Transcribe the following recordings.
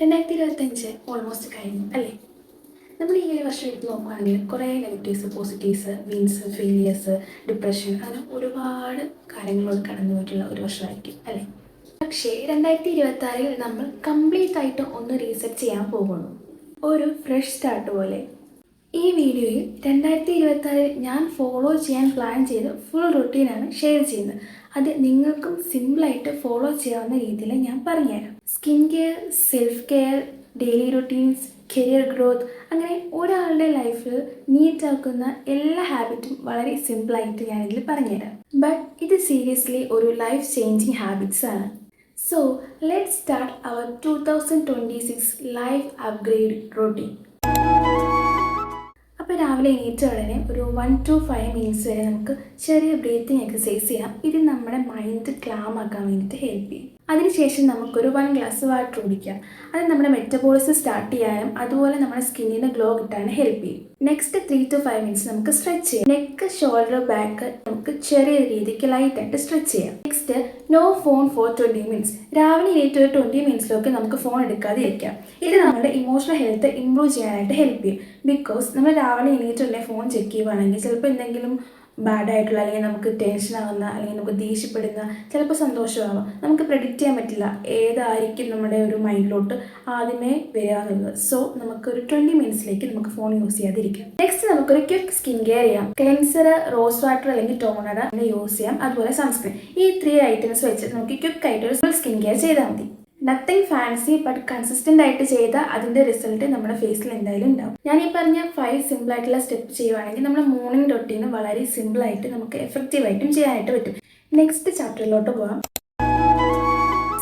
2025 almost കഴിഞ്ഞു അല്ലേ? നമ്മൾ ഈ ഒരു വർഷം എടുത്ത് നോക്കുകയാണെങ്കിൽ കുറേ negatives, positives, wins, failures, depression, അങ്ങനെ ഒരുപാട് കാര്യങ്ങളോട് കടന്നു പോയിട്ടുള്ള ഒരു വർഷമായിരിക്കും അല്ലേ? പക്ഷേ 2026 നമ്മൾ കംപ്ലീറ്റ് ആയിട്ട് ഒന്ന് റീസെറ്റ് ചെയ്യാൻ പോകുന്നു, ഒരു ഫ്രഷ് സ്റ്റാർട്ട് പോലെ. ഈ വീഡിയോയിൽ 2026 ഞാൻ ഫോളോ ചെയ്യാൻ പ്ലാൻ ചെയ്ത് ഫുൾ റുട്ടീനാണ് ഷെയർ ചെയ്യുന്നത്. അത് നിങ്ങൾക്കും സിമ്പിളായിട്ട് ഫോളോ ചെയ്യാവുന്ന രീതിയിൽ ഞാൻ പറഞ്ഞുതരാം. Skin care, self care, daily routines, career growth, അങ്ങനെ ഒരാളുടെ ലൈഫിൽ നീറ്റാക്കുന്ന എല്ലാ ഹാബിറ്റും വളരെ സിമ്പിളായിട്ട് ഞാനിതിൽ പറഞ്ഞുതരാം. ബട്ട് ഇത് സീരിയസ്ലി ഒരു ലൈഫ് ചേഞ്ചിങ് ഹാബിറ്റ്സ് ആണ്. So let's start our 2026 life upgrade routine. അപ്പോൾ രാവിലെ എണീറ്റ ഉടനെ ഒരു 1 to 5 മിനിറ്റ്സ് വരെ നമുക്ക് ചെറിയ ബ്രീത്തിങ് എക്സസൈസ് ചെയ്യാം. ഇത് നമ്മുടെ മൈൻഡ് ക്ലാം ആക്കാൻ വേണ്ടിയിട്ട് ഹെൽപ്പ് ചെയ്യും. അതിനുശേഷം നമുക്കൊരു 1 ഗ്ലാസ് വാട്ടർ കുടിക്കാം. അത് നമ്മുടെ മെറ്റബോളിസം സ്റ്റാർട്ട് ചെയ്യാനും അതുപോലെ നമ്മുടെ സ്കിന്നിന് ഗ്ലോ കിട്ടാനും ഹെൽപ്പ് ചെയ്യും. നെക്സ്റ്റ് 3 to 5 മിനിറ്റ്സ് നമുക്ക് സ്ട്രെച്ച് ചെയ്യാം. നെക്ക്, ഷോൾഡർ, ബാക്ക് നമുക്ക് ചെറിയ രീതിക്ക് ലൈറ്റായിട്ട് സ്ട്രെച്ച് ചെയ്യാം. Next no phone for 20 minutes. രാവിലെ എണീറ്റ് ഒരു 20 മിനിറ്റ്സിലൊക്കെ നമുക്ക് ഫോൺ എടുക്കാതെ ഇരിക്കാം. ഇത് നമ്മുടെ ഇമോഷണൽ ഹെൽത്ത് ഇംപ്രൂവ് ചെയ്യാനായിട്ട് ഹെൽപ്പ് ചെയ്യും. ബിക്കോസ് നമ്മൾ രാവിലെ എണീറ്റുള്ള ഫോൺ ചെക്ക് ചെയ്യുവാണെങ്കിൽ ചിലപ്പോൾ എന്തെങ്കിലും ബാഡായിട്ടുള്ള, അല്ലെങ്കിൽ നമുക്ക് ടെൻഷനാകുന്ന, അല്ലെങ്കിൽ നമുക്ക് ദേഷ്യപ്പെടുന്ന, ചിലപ്പോൾ സന്തോഷമാകും. നമുക്ക് പ്രെഡിക്റ്റ് ചെയ്യാൻ പറ്റില്ല ഏതായിരിക്കും നമ്മുടെ ഒരു മൈൻഡിലോട്ട് ആദ്യമേ വരിക എന്നുള്ളത്. സോ നമുക്കൊരു 20 മിനിറ്റ്സിലേക്ക് നമുക്ക് ഫോൺ യൂസ് ചെയ്യാതിരിക്കാം. നെക്സ്റ്റ് നമുക്കൊരു ക്വിക്ക് സ്കിൻ കെയർ ചെയ്യാം. ക്ലെൻസർ, റോസ് വാട്ടർ അല്ലെങ്കിൽ ടോണർ യൂസ് ചെയ്യാം. അതുപോലെ സൺസ്ക്രീൻ. ഈ 3 ഐറ്റംസ് വെച്ച് നമുക്ക് ക്വിക്ക് ആയിട്ട് ഒരു സ്കിൻ കെയർ ചെയ്താൽ മതി. നത്തിങ് ഫാൻസി, ബട്ട് കൺസിസ്റ്റൻ്റ് ആയിട്ട് ചെയ്താൽ അതിൻ്റെ റിസൾട്ട് നമ്മുടെ ഫേസിൽ എന്തായാലും ഉണ്ടാവും. ഞാൻ ഈ പറഞ്ഞ 5 സിമ്പിൾ ആയിട്ടുള്ള സ്റ്റെപ്പ് ചെയ്യുവാണെങ്കിൽ നമ്മുടെ മോർണിംഗ് റൊട്ടീന് വളരെ സിമ്പിളായിട്ട് നമുക്ക് എഫക്റ്റീവായിട്ടും ചെയ്യാനായിട്ട് പറ്റും. നെക്സ്റ്റ് ചാപ്റ്ററിലോട്ട് പോകാം.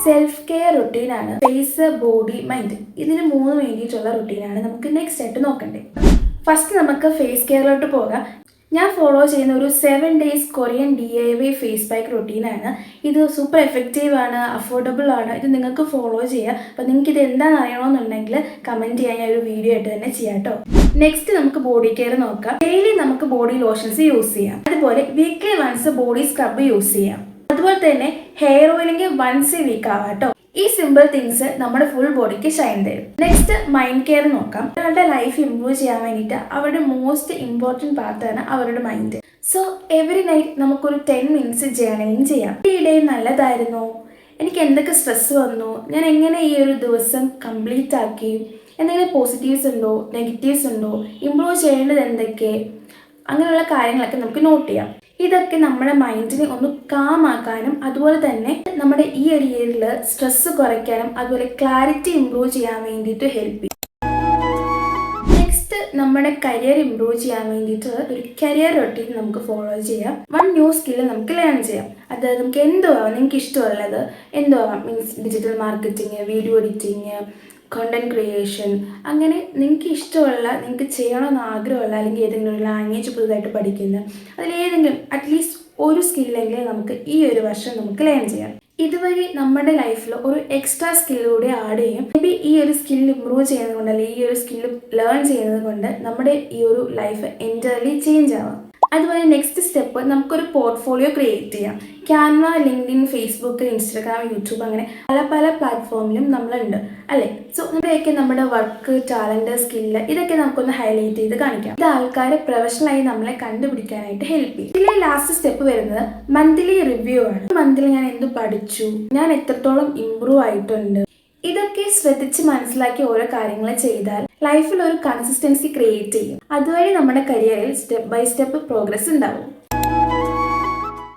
സെൽഫ് കെയർ റുട്ടീനാണ്. ഫേസ്, ബോഡി, മൈൻഡ്, ഇതിന് 3 വേണ്ടിയിട്ടുള്ള റുട്ടീനാണ് നമുക്ക് നെക്സ്റ്റ് ആയിട്ട് നോക്കണ്ടേ. ഫസ്റ്റ് നമുക്ക് ഫേസ് കെയറിലോട്ട് പോകാം. ഞാൻ ഫോളോ ചെയ്യുന്ന ഒരു 7 days Korean DIY face pack റുട്ടീനാണ്. ഇത് സൂപ്പർ എഫക്റ്റീവ് ആണ്, അഫോർഡബിൾ ആണ്. ഇത് നിങ്ങൾക്ക് ഫോളോ ചെയ്യാം. അപ്പോൾ നിങ്ങൾക്ക് ഇത് എന്താണെന്ന് അറിയണമെന്നുണ്ടെങ്കിൽ കമൻറ്റ് ചെയ്യാൻ ഞാൻ ഒരു വീഡിയോ ആയിട്ട് തന്നെ ചെയ്യാം കേട്ടോ. നെക്സ്റ്റ് നമുക്ക് ബോഡി കെയർ നോക്കാം. ഡെയിലി നമുക്ക് ബോഡി ലോഷൻസ് യൂസ് ചെയ്യാം. അതുപോലെ weekly once body scrub use ചെയ്യാം. അതുപോലെ തന്നെ hair oiling once a week ആവാം കേട്ടോ. ഈ സിമ്പിൾ തിങ്സ് നമ്മുടെ ഫുൾ ബോഡിക്ക് ഷൈൻ തരും. നെക്സ്റ്റ് മൈൻഡ് കെയർ നോക്കാം. ഒരാളുടെ ലൈഫ് ഇംപ്രൂവ് ചെയ്യാൻ വേണ്ടിയിട്ട് അവരുടെ മോസ്റ്റ് ഇമ്പോർട്ടൻറ്റ് പാർട്ടാണ് അവരുടെ മൈൻഡ്. സോ എവറി നൈറ്റ് നമുക്കൊരു 10 മിനിറ്റ്സ് ജേർണലിംഗ് ചെയ്യാം. ഈ ഡേ നല്ലതായിരുന്നു, എനിക്ക് എന്തൊക്കെ സ്ട്രെസ് വന്നു, ഞാൻ എങ്ങനെ ഈ ഒരു ദിവസം കംപ്ലീറ്റ് ആക്കി, എന്തെങ്കിലും പോസിറ്റീവ്സ് ഉണ്ടോ, നെഗറ്റീവ്സ് ഉണ്ടോ, ഇംപ്രൂവ് ചെയ്യേണ്ടത് എന്തൊക്കെ, അങ്ങനെയുള്ള കാര്യങ്ങളൊക്കെ നമുക്ക് നോട്ട് ചെയ്യാം. ഇതൊക്കെ നമ്മുടെ മൈൻഡിനെ ഒന്ന് കാം ആക്കാനും അതുപോലെ തന്നെ നമ്മുടെ ഈ ഒരു ഏരിയയിൽ സ്ട്രെസ് കുറയ്ക്കാനും അതുപോലെ ക്ലാരിറ്റി ഇംപ്രൂവ് ചെയ്യാൻ വേണ്ടിയിട്ട് ഹെൽപ്പ് ചെയ്യും. നെക്സ്റ്റ് നമ്മുടെ കരിയർ ഇംപ്രൂവ് ചെയ്യാൻ വേണ്ടിയിട്ട് ഒരു കരിയർ റൊട്ടീൻ നമുക്ക് ഫോളോ ചെയ്യാം. 1 ന്യൂ സ്കില്ല് നമുക്ക് ലേൺ ചെയ്യാം. അതായത് നമുക്ക് എന്തോ ആവാം, നിങ്ങൾക്ക് ഇഷ്ടമുള്ളത് എന്തോ ആവാം. Means digital marketing, video editing, content creation, അങ്ങനെ നിങ്ങൾക്ക് ഇഷ്ടമുള്ള, നിങ്ങൾക്ക് ചെയ്യണമെന്ന് ആഗ്രഹമുള്ള, അല്ലെങ്കിൽ ഏതെങ്കിലും ഒരു ലാംഗ്വേജ് പുതുതായിട്ട് പഠിക്കുന്ന, അതിലേതെങ്കിലും അറ്റ്ലീസ്റ്റ് ഒരു സ്കില്ലെങ്കിലും നമുക്ക് ഈ ഒരു വർഷം നമുക്ക് ലേൺ ചെയ്യാം. ഇതുവഴി നമ്മുടെ ലൈഫിൽ ഒരു എക്സ്ട്രാ സ്കില്ലൂടെ ആഡ് ചെയ്യും. മേ ബി ഈ ഒരു സ്കിൽ ഇംപ്രൂവ് ചെയ്യുന്നത് കൊണ്ട്, അല്ലെങ്കിൽ ഈ ഒരു സ്കില്ല് ലേൺ ചെയ്യുന്നത് കൊണ്ട് നമ്മുടെ ഈ ഒരു ലൈഫ് എൻറ്റയർലി ചേഞ്ച് ആവാം. അതുപോലെ നെക്സ്റ്റ് സ്റ്റെപ്പ് നമുക്കൊരു പോർട്ട്ഫോളിയോ ക്രിയേറ്റ് ചെയ്യാം. Canva, LinkedIn, Facebook, Instagram, YouTube, അങ്ങനെ പല പല പ്ലാറ്റ്ഫോമിലും നമ്മളുണ്ട് അല്ലേ. സോ ഇവിടെയൊക്കെ നമ്മുടെ വർക്ക്, ടാലൻറ്റ്, സ്കില്ല് ഇതൊക്കെ നമുക്കൊന്ന് ഹൈലൈറ്റ് ചെയ്ത് കാണിക്കാം. ഇത് ആൾക്കാരെ പ്രൊഫഷണലായി നമ്മളെ കണ്ടുപിടിക്കാനായിട്ട് ഹെൽപ്പ് ചെയ്യും. ഇതിലെ ലാസ്റ്റ് സ്റ്റെപ്പ് വരുന്നത് മന്ത്ലി റിവ്യൂ ആണ്. മന്ത്ലി ഞാൻ എന്ത് പഠിച്ചു, ഞാൻ എത്രത്തോളം ഇംപ്രൂവ് ആയിട്ടുണ്ട്, ഇതൊക്കെ ശ്രദ്ധിച്ച് മനസ്സിലാക്കി ഓരോ കാര്യങ്ങൾ ചെയ്താൽ ലൈഫിൽ ഒരു കൺസിസ്റ്റൻസി ക്രിയേറ്റ് ചെയ്യും. അതുവഴി നമ്മുടെ കരിയറിൽ സ്റ്റെപ്പ് ബൈ സ്റ്റെപ്പ് പ്രോഗ്രസ് ഉണ്ടാവും.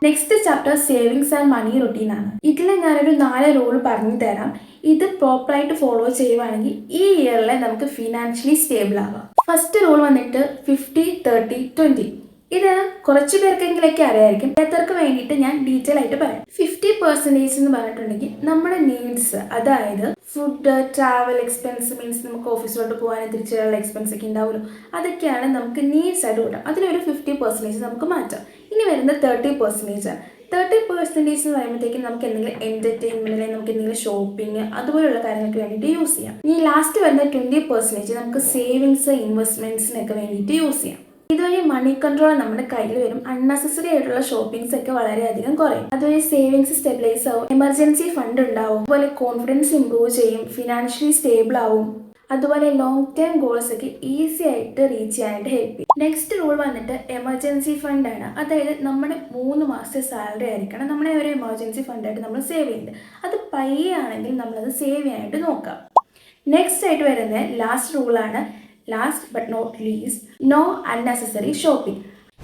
Next chapter savings and money റുട്ടീനാണ്. ഇതിൽ ഞാനൊരു 4 റൂൾ പറഞ്ഞു തരാം. ഇത് പ്രോപ്പറായിട്ട് ഫോളോ ചെയ്യുവാണെങ്കിൽ ഈ ഇയറിൽ നമുക്ക് ഫിനാൻഷ്യലി സ്റ്റേബിൾ ആവാം. ഫസ്റ്റ് റൂൾ വന്നിട്ട് 50-30-20. ഇത് കുറച്ച് പേർക്കെങ്കിലൊക്കെ അറിയായിരിക്കും. എത്രക്ക് വേണ്ടിയിട്ട് ഞാൻ ഡീറ്റെയിൽ ആയിട്ട് പറയാം. 50% എന്ന് പറഞ്ഞിട്ടുണ്ടെങ്കിൽ നമ്മുടെ നീഡ്സ്, അതായത് ഫുഡ്, ട്രാവൽ എക്സ്പെൻസ്, മീൻസ് നമുക്ക് ഓഫീസിലോട്ട് പോകാനും തിരിച്ചുള്ള എക്സ്പെൻസ് ഒക്കെ ഉണ്ടാവുമല്ലോ, അതൊക്കെയാണ് നമുക്ക് നീഡ്സ് ആയിട്ട് കൂട്ടാം. അതിലൊരു 50% നമുക്ക് മാറ്റാം. ഇനി വരുന്നത് 30% ആണ്. 30% എന്ന് പറയുമ്പോഴത്തേക്കും നമുക്ക് എന്തെങ്കിലും എൻ്റർടൈൻമെൻറ്റ്, അല്ലെങ്കിൽ നമുക്ക് എന്തെങ്കിലും ഷോപ്പിംഗ്, അതുപോലുള്ള കാര്യങ്ങൾക്ക് വേണ്ടിയിട്ട് യൂസ് ചെയ്യാം. ഇനി ലാസ്റ്റ് വരുന്ന 20% നമുക്ക് സേവിങ്സ്, ഇൻവെസ്റ്റ്മെൻറ്റ്സിനൊക്കെ വേണ്ടിയിട്ട് യൂസ് ചെയ്യാം. ഇതുവഴി മണി കൺട്രോൾ നമ്മുടെ കയ്യിൽ വരും. അൺനെസസറി ആയിട്ടുള്ള ഷോപ്പിംഗ്സ് ഒക്കെ വളരെയധികം കുറയും. അതുവഴി സേവിങ്സ് സ്റ്റെബിലൈസ് ആവും, എമർജൻസി ഫണ്ട് ഉണ്ടാവും, അതുപോലെ കോൺഫിഡൻസ് ഇംപ്രൂവ് ചെയ്യും, ഫിനാൻഷ്യലി സ്റ്റേബിൾ ആവും, അതുപോലെ ലോങ് ടേം ഗോൾസ് ഒക്കെ ഈസി ആയിട്ട് റീച്ച് ചെയ്യാനായിട്ട് ഹെൽപ്പ് ചെയ്യും. നെക്സ്റ്റ് റൂൾ വന്നിട്ട് എമർജൻസി ഫണ്ട് ആണ്. അതായത് നമ്മുടെ 3 മാസത്തെ സാലറി ആയിരിക്കണം നമ്മുടെ ഒരു എമർജൻസി ഫണ്ടായിട്ട് നമ്മൾ സേവ് ചെയ്യുന്നത്. അത് പയ്യെ ആണെങ്കിൽ നമ്മളത് സേവ് ചെയ്യാനായിട്ട് നോക്കാം. നെക്സ്റ്റ് ആയിട്ട് വരുന്നത് ലാസ്റ്റ് റൂളാണ്. Last but not least, no unnecessary shopping.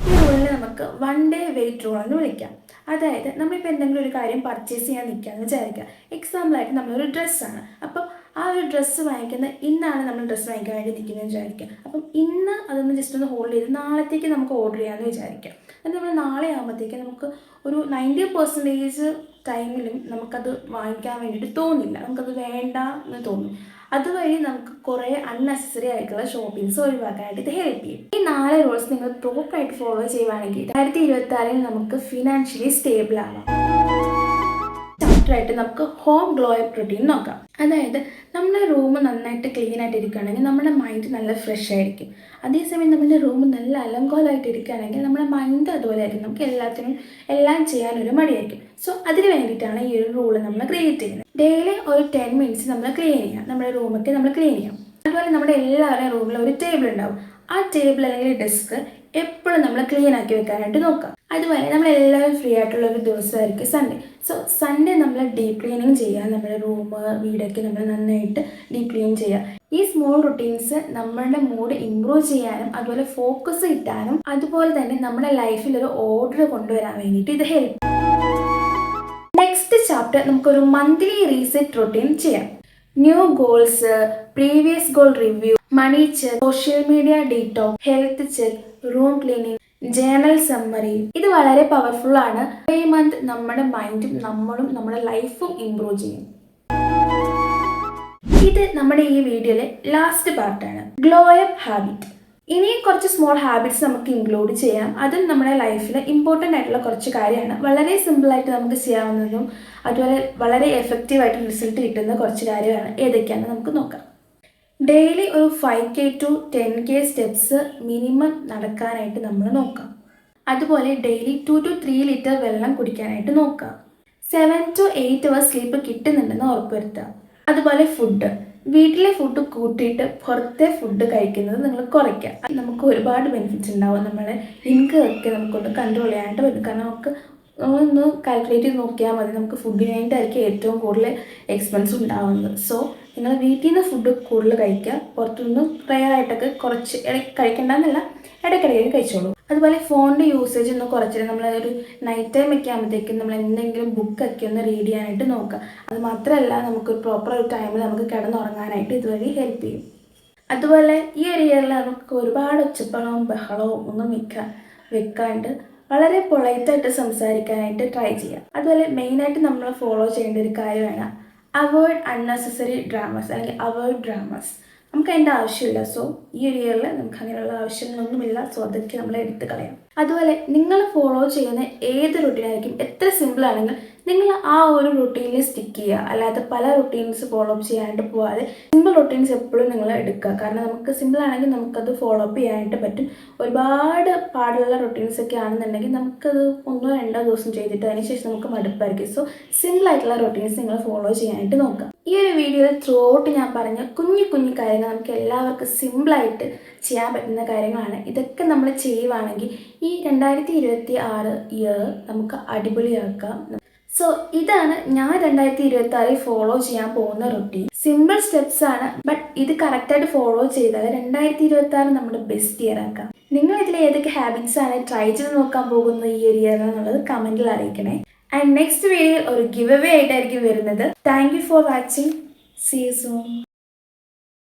ഈ റൂളിനെ നമുക്ക് 1 ഡേ വെയിറ്റ് റൂൾ എന്ന് വിളിക്കാം. അതായത് നമ്മളിപ്പോൾ എന്തെങ്കിലും ഒരു കാര്യം പർച്ചേസ് ചെയ്യാൻ നിൽക്കുകയെന്ന് വിചാരിക്കുക. എക്സാമ്പിളായിട്ട് നമ്മളൊരു ഡ്രസ്സാണ്. അപ്പം ആ ഒരു ഡ്രസ്സ് വാങ്ങിക്കുന്ന ഇന്നാണ് നമ്മൾ ഡ്രസ്സ് വാങ്ങിക്കാൻ വേണ്ടി നിൽക്കുന്നതെന്ന് വിചാരിക്കുക. അപ്പം ഇന്ന് അതൊന്ന് ജസ്റ്റ് ഒന്ന് ഹോൾഡ് ചെയ്ത് നാളത്തേക്ക് നമുക്ക് ഓർഡർ ചെയ്യാമെന്ന് വിചാരിക്കാം. അത് നമ്മൾ നാളെ ആകുമ്പോഴത്തേക്ക് നമുക്ക് ഒരു 90% ടൈമിലും നമുക്കത് വാങ്ങിക്കാൻ വേണ്ടിയിട്ട് തോന്നില്ല, നമുക്കത് വേണ്ട എന്ന് തോന്നും. അതുവഴി നമുക്ക് കുറേ അൺനെസസറി ആയിട്ടുള്ള ഷോപ്പിംഗ്സ് ഒഴിവാക്കാനായിട്ട് ഇത് ഹെൽപ്പ് ചെയ്യും. ഈ 4 റൂൾസ് നിങ്ങൾ പ്രോപ്പറായിട്ട് ഫോളോ ചെയ്യുവാണെങ്കിൽ 2026 നമുക്ക് ഫിനാൻഷ്യലി സ്റ്റേബിൾ ആവാം. ചാപ്റ്ററായിട്ട് നമുക്ക് ഹോം ഗ്ലോ അപ്പ് റൂട്ടീൻ നോക്കാം. അതായത് നമ്മുടെ റൂം നന്നായിട്ട് ക്ലീൻ ആയിട്ട് ഇരിക്കുകയാണെങ്കിൽ നമ്മുടെ മൈൻഡ് നല്ല ഫ്രഷ് ആയിരിക്കും. അതേസമയം നമ്മുടെ റൂം നല്ല അലങ്കോലമായിട്ട് ഇരിക്കുകയാണെങ്കിൽ നമ്മുടെ മൈൻഡ് അതുപോലെ ആയിരിക്കും, നമുക്ക് എല്ലാം ചെയ്യാനൊരു മടിയായിരിക്കും. സോ അതിന് വേണ്ടിയിട്ടാണ് ഈ ഒരു റൂള് നമ്മൾ ക്രിയേറ്റ് ചെയ്യുന്നത്. ഡെയിലി ഒരു 10 മിനിറ്റ്സ് നമ്മൾ ക്ലീൻ ചെയ്യാം, നമ്മുടെ റൂമൊക്കെ നമ്മൾ ക്ലീൻ ചെയ്യാം. അതുപോലെ നമ്മുടെ എല്ലാവരുടെയും റൂമിൽ ഒരു ടേബിൾ ഉണ്ടാവും. ആ ടേബിൾ അല്ലെങ്കിൽ ഡെസ്ക് എപ്പോഴും നമ്മൾ ക്ലീൻ ആക്കി വെക്കാനായിട്ട് നോക്കാം. അതുപോലെ നമ്മളെല്ലാവരും ഫ്രീ ആയിട്ടുള്ള ഒരു ദിവസമായിരിക്കും സൺഡേ. സോ സൺഡേ നമ്മൾ ഡീപ്പ് ക്ലീനിങ് ചെയ്യുക, നമ്മുടെ റൂം വീടൊക്കെ നമ്മൾ നന്നായിട്ട് ഡീപ്പ് ക്ലീൻ ചെയ്യുക. ഈ സ്മോൾ റുട്ടീൻസ് നമ്മളുടെ മൂഡ് ഇംപ്രൂവ് ചെയ്യാനും അതുപോലെ ഫോക്കസ് കിട്ടാനും അതുപോലെ തന്നെ നമ്മുടെ ലൈഫിൽ ഒരു ഓർഡർ കൊണ്ടുവരാൻ വേണ്ടിയിട്ട് ഇത് ഹെൽപ്പ്. നെക്സ്റ്റ് ചാപ്റ്റർ നമുക്കൊരു മന്ത്ലി റീസെറ്റ് റൊട്ടീൻ ചെയ്യാം. New goals, previous goal review, money check, social media detox, health check, room cleaning, journal summary. ഇത് വളരെ പവർഫുൾ ആണ്. ഈ മന്ത് നമ്മുടെ മൈൻഡും നമ്മളും നമ്മുടെ ലൈഫും ഇംപ്രൂവ് ചെയ്യും. ഇത് നമ്മുടെ ഈ വീഡിയോയിലെ ലാസ്റ്റ് പാർട്ടാണ്, ഗ്ലോ അപ്പ് ഹാബിറ്റ്. ഇനിയും കുറച്ച് സ്മോൾ ഹാബിറ്റ്സ് നമുക്ക് ഇൻക്ലൂഡ് ചെയ്യാം. അതും നമ്മുടെ ലൈഫിൽ ഇമ്പോർട്ടൻ്റ് ആയിട്ടുള്ള കുറച്ച് കാര്യമാണ്. വളരെ സിമ്പിളായിട്ട് നമുക്ക് ചെയ്യാവുന്നതും അതുപോലെ വളരെ എഫക്റ്റീവായിട്ട് റിസൾട്ട് കിട്ടുന്ന കുറച്ച് കാര്യമാണ്. ഏതൊക്കെയാണെന്ന് നമുക്ക് നോക്കാം. ഡെയിലി ഒരു 5K to 10K steps minimum നടക്കാനായിട്ട് നമ്മൾ നോക്കാം. അതുപോലെ ഡെയിലി 2 to 3 ലിറ്റർ വെള്ളം കുടിക്കാനായിട്ട് നോക്കാം. 7 to 8 hours സ്ലീപ്പ് കിട്ടുന്നുണ്ടെന്ന് ഉറപ്പുവരുത്തുക. അതുപോലെ ഫുഡ്, വീട്ടിലെ ഫുഡ് കൂട്ടിയിട്ട് പുറത്തെ ഫുഡ് കഴിക്കുന്നത് നിങ്ങൾ കുറയ്ക്കുക. നമുക്ക് ഒരുപാട് ബെനിഫിറ്റ്സ് ഉണ്ടാവും. നമ്മുടെ ഇൻകം ഒക്കെ നമുക്കൊന്ന് കൺട്രോൾ ചെയ്യാനായിട്ട് പറ്റും. കാരണം നമ്മളൊന്ന് കാൽക്കുലേറ്റ് ചെയ്ത് നോക്കിയാൽ മതി, നമുക്ക് ഫുഡിന് വേണ്ടിയിട്ടായിരിക്കും ഏറ്റവും കൂടുതൽ എക്സ്പെൻസ് ഉണ്ടാവുന്നത്. സോ നിങ്ങൾ വീട്ടിൽ നിന്ന് ഫുഡ് കൂടുതൽ കഴിക്കുക, പുറത്തുനിന്ന് റെയറായിട്ടൊക്കെ കുറച്ച് കഴിക്കേണ്ടെന്നല്ല, ഇടയ്ക്കിടയ്ക്ക് കഴിച്ചോളൂ. അതുപോലെ ഫോണിൻ്റെ യൂസേജ് ഒന്ന് കുറച്ചിട്ട് നമ്മളൊരു നൈറ്റ് ടൈം ഒക്കെ ആകുമ്പോഴത്തേക്കും നമ്മൾ എന്തെങ്കിലും ബുക്കൊക്കെ ഒന്ന് റീഡ് ചെയ്യാനായിട്ട് നോക്കുക. അത് മാത്രമല്ല നമുക്ക് പ്രോപ്പർ ഒരു ടൈമിൽ നമുക്ക് കിടന്നുറങ്ങാനായിട്ട് ഇതുവഴി ഹെൽപ്പ് ചെയ്യും. അതുപോലെ ഈ ഒരു ഇയറിൽ നമുക്ക് ഒരുപാട് ഒച്ചപ്പാടവും ബഹളവും ഒന്നും വെക്കാണ്ട് വളരെ പൊളൈറ്റായിട്ട് സംസാരിക്കാനായിട്ട് ട്രൈ ചെയ്യുക. അതുപോലെ മെയിനായിട്ട് നമ്മൾ ഫോളോ ചെയ്യേണ്ട ഒരു കാര്യമാണ് അവോയ്ഡ് അൺനെസസറി ഡ്രാമാസ് അല്ലെങ്കിൽ അവോയ്ഡ് ഡ്രാമാസ്. നമുക്ക് അതിൻ്റെ ആവശ്യമില്ല. സോ ഈ ഒരു ഇയറിൽ നമുക്ക് അങ്ങനെയുള്ള ആവശ്യങ്ങളൊന്നുമില്ല. സോ അതൊക്കെ നമ്മൾ എടുത്ത് കളയാം. അതുപോലെ നിങ്ങൾ ഫോളോ ചെയ്യുന്ന ഏത് റുട്ടീനായിരിക്കും എത്ര സിമ്പിളാണെങ്കിൽ നിങ്ങൾ ആ ഒരു റുട്ടീനിൽ സ്റ്റിക്ക് ചെയ്യുക. അല്ലാതെ പല റുട്ടീൻസ് ഫോളോ അപ്പ് ചെയ്യാനായിട്ട് പോകാതെ സിമ്പിൾ റുട്ടീൻസ് എപ്പോഴും നിങ്ങൾ എടുക്കുക. കാരണം നമുക്ക് സിമ്പിളാണെങ്കിൽ നമുക്കത് ഫോളോ അപ്പ് ചെയ്യാനായിട്ട് പറ്റും. ഒരുപാട് പാടുള്ള റുട്ടീൻസ് ഒക്കെ ആണെന്നുണ്ടെങ്കിൽ നമുക്കത് 1-2 ദിവസം ചെയ്തിട്ട് അതിനുശേഷം നമുക്ക് മടുപ്പായിരിക്കും. സോ സിമ്പിളായിട്ടുള്ള റുട്ടീൻസ് നിങ്ങൾ ഫോളോ ചെയ്യാനായിട്ട് നോക്കുക. ഈ ഒരു വീഡിയോയിൽ ത്രൂ ഔട്ട് ഞാൻ പറഞ്ഞ കുഞ്ഞു കാര്യങ്ങൾ നമുക്ക് എല്ലാവർക്കും സിമ്പിളായിട്ട് ചെയ്യാൻ പറ്റുന്ന കാര്യങ്ങളാണ്. ഇതൊക്കെ നമ്മൾ ചെയ്യുവാണെങ്കിൽ ഈ 2026 ഇയർ നമുക്ക് അടിപൊളിയാക്കാം. സോ ഇതാണ് ഞാൻ 2026 ഫോളോ ചെയ്യാൻ പോകുന്ന റുട്ടീൻ. സിമ്പിൾ സ്റ്റെപ്സ് ആണ്, ബട്ട് ഇത് കറക്റ്റായിട്ട് ഫോളോ ചെയ്താൽ 2026 നമ്മുടെ ബെസ്റ്റ് ഇയർ ആക്കാം. നിങ്ങൾ ഇതിൽ ഏതൊക്കെ ഹാബിറ്റ്സ് ആണ് ട്രൈ ചെയ്ത് നോക്കാൻ പോകുന്നത് ഈ ഒരു ഇയർ എന്നുള്ളത് കമൻറ്റിൽ അറിയിക്കണേ. ആൻഡ് നെക്സ്റ്റ് വീഡിയോയിൽ ഒരു ഗിവ് അവേ ആയിട്ടായിരിക്കും വരുന്നത്. Thank you for watching. See you soon.